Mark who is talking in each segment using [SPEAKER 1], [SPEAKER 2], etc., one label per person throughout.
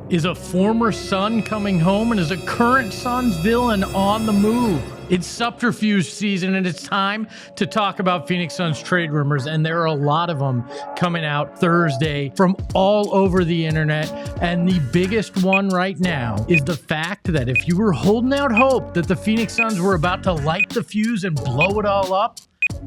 [SPEAKER 1] Is a former Sun coming home, and is a current Suns villain on the move? It's subterfuge season, and it's time to talk about Phoenix Suns trade rumors, and there are a lot of them coming out Thursday from all over the internet, and the biggest one right now is the fact that if you were holding out hope that the Phoenix Suns were about to light the fuse and blow it all up,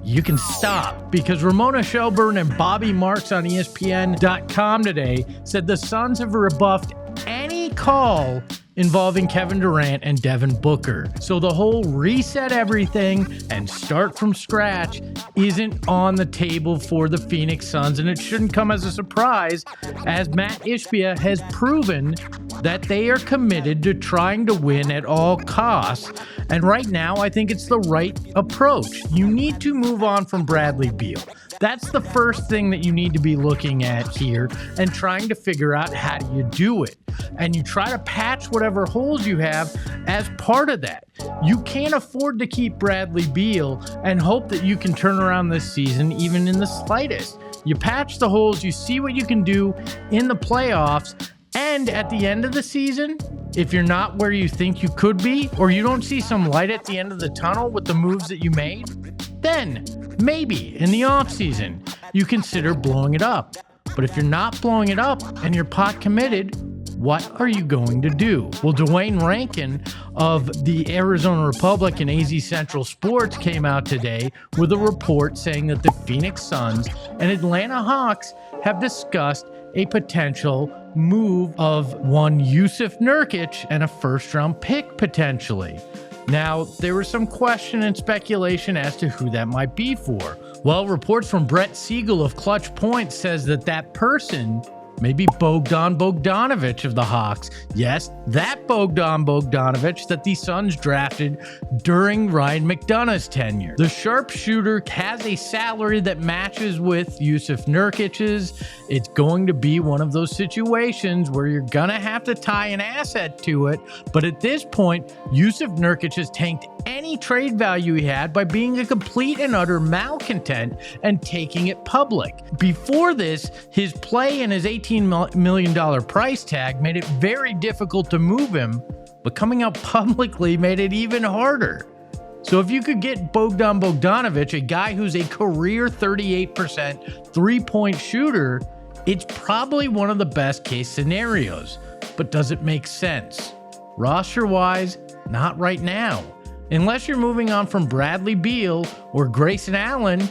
[SPEAKER 1] you can stop, because Ramona Shelburne and Bobby Marks on ESPN.com today said the Suns have rebuffed any call involving Kevin Durant and Devin Booker. So the whole reset everything and start from scratch isn't on the table for the Phoenix Suns, and it shouldn't come as a surprise, as Matt Ishbia has proven that they are committed to trying to win at all costs. And right now, I think it's the right approach. You need to move on from Bradley Beal. That's the first thing that you need to be looking at here and trying to figure out how do you do it. And you try to patch whatever holes you have as part of that. You can't afford to keep Bradley Beal and hope that you can turn around this season even in the slightest. You patch the holes, you see what you can do in the playoffs, and at the end of the season, if you're not where you think you could be, or you don't see some light at the end of the tunnel with the moves that you made, then maybe in the offseason you consider blowing it up. But if you're not blowing it up and you're pot committed, what are you going to do? Well, Dwayne Rankin of the Arizona Republic and AZ Central Sports came out today with a report saying that the Phoenix Suns and Atlanta Hawks have discussed a potential move of one Jusuf Nurkic and a first-round pick potentially. Now, there was some question and speculation as to who that might be for. Well, reports from Brett Siegel of Clutch Point says that person may be Bogdan Bogdanovic of the Hawks. Yes, that Bogdan Bogdanovic that the Suns drafted during Ryan McDonough's tenure. The sharpshooter has a salary that matches with Jusuf Nurkic's. It's going to be one of those situations where you're going to have to tie an asset to it. But at this point, Jusuf Nurkic has tanked any trade value he had by being a complete and utter malcontent and taking it public. Before this, his play and his $18 million price tag made it very difficult to move him, but coming out publicly made it even harder. So if you could get Bogdan Bogdanovic, a guy who's a career 38% three-point shooter, it's probably one of the best case scenarios. But does it make sense? Roster-wise, not right now. Unless you're moving on from Bradley Beal or Grayson Allen,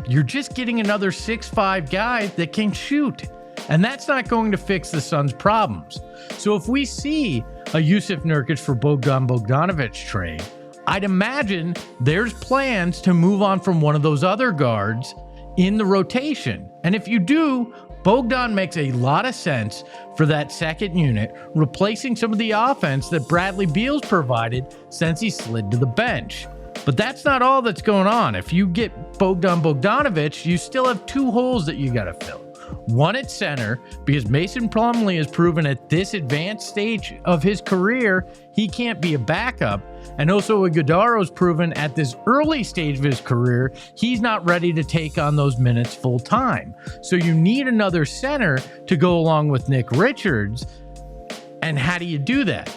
[SPEAKER 1] you're just getting another 6'5" guy that can shoot. And that's not going to fix the Suns' problems. So if we see a Jusuf Nurkic for Bogdan Bogdanovic trade, I'd imagine there's plans to move on from one of those other guards in the rotation. And if you do, Bogdan makes a lot of sense for that second unit, replacing some of the offense that Bradley Beal's provided since he slid to the bench. But that's not all that's going on. If you get Bogdan Bogdanovic, you still have two holes that you got to fill. One at center, because Mason Plumlee has proven at this advanced stage of his career, he can't be a backup. And also Iguodaro's proven at this early stage of his career, he's not ready to take on those minutes full time. So you need another center to go along with Nick Richards. And how do you do that?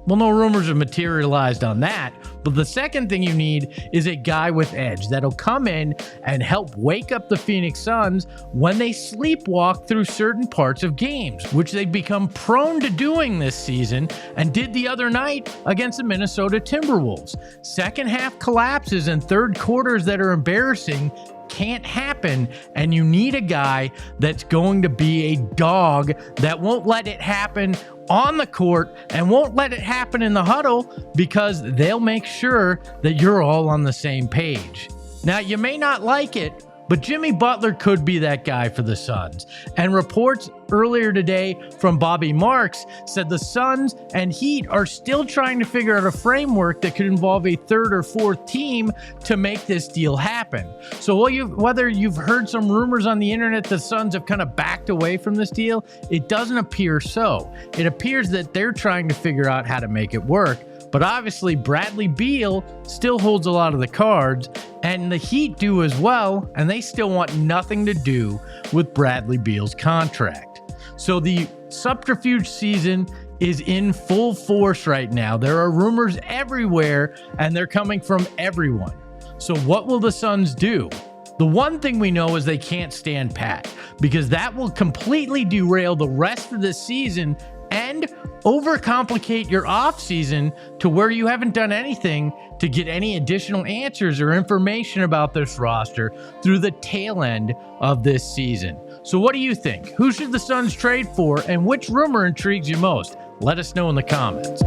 [SPEAKER 1] Well, no rumors have materialized on that, but the second thing you need is a guy with edge that'll come in and help wake up the Phoenix Suns when they sleepwalk through certain parts of games, which they've become prone to doing this season and did the other night against the Minnesota Timberwolves. Second half collapses and third quarters that are embarrassing can't happen, and you need a guy that's going to be a dog that won't let it happen on the court and won't let it happen in the huddle, because they'll make sure that you're all on the same page. Now, you may not like it, but Jimmy Butler could be that guy for the Suns. And reports earlier today from Bobby Marks said the Suns and Heat are still trying to figure out a framework that could involve a third or fourth team to make this deal happen. So whether you've heard some rumors on the internet the Suns have kind of backed away from this deal, it doesn't appear so. It appears that they're trying to figure out how to make it work. But obviously, Bradley Beal still holds a lot of the cards, and the Heat do as well, and they still want nothing to do with Bradley Beal's contract. So the subterfuge season is in full force right now. There are rumors everywhere, and they're coming from everyone. So what will the Suns do? The one thing we know is they can't stand pat, because that will completely derail the rest of the season and overcomplicate your offseason to where you haven't done anything to get any additional answers or information about this roster through the tail end of this season. So what do you think? Who should the Suns trade for, and which rumor intrigues you most? Let us know in the comments.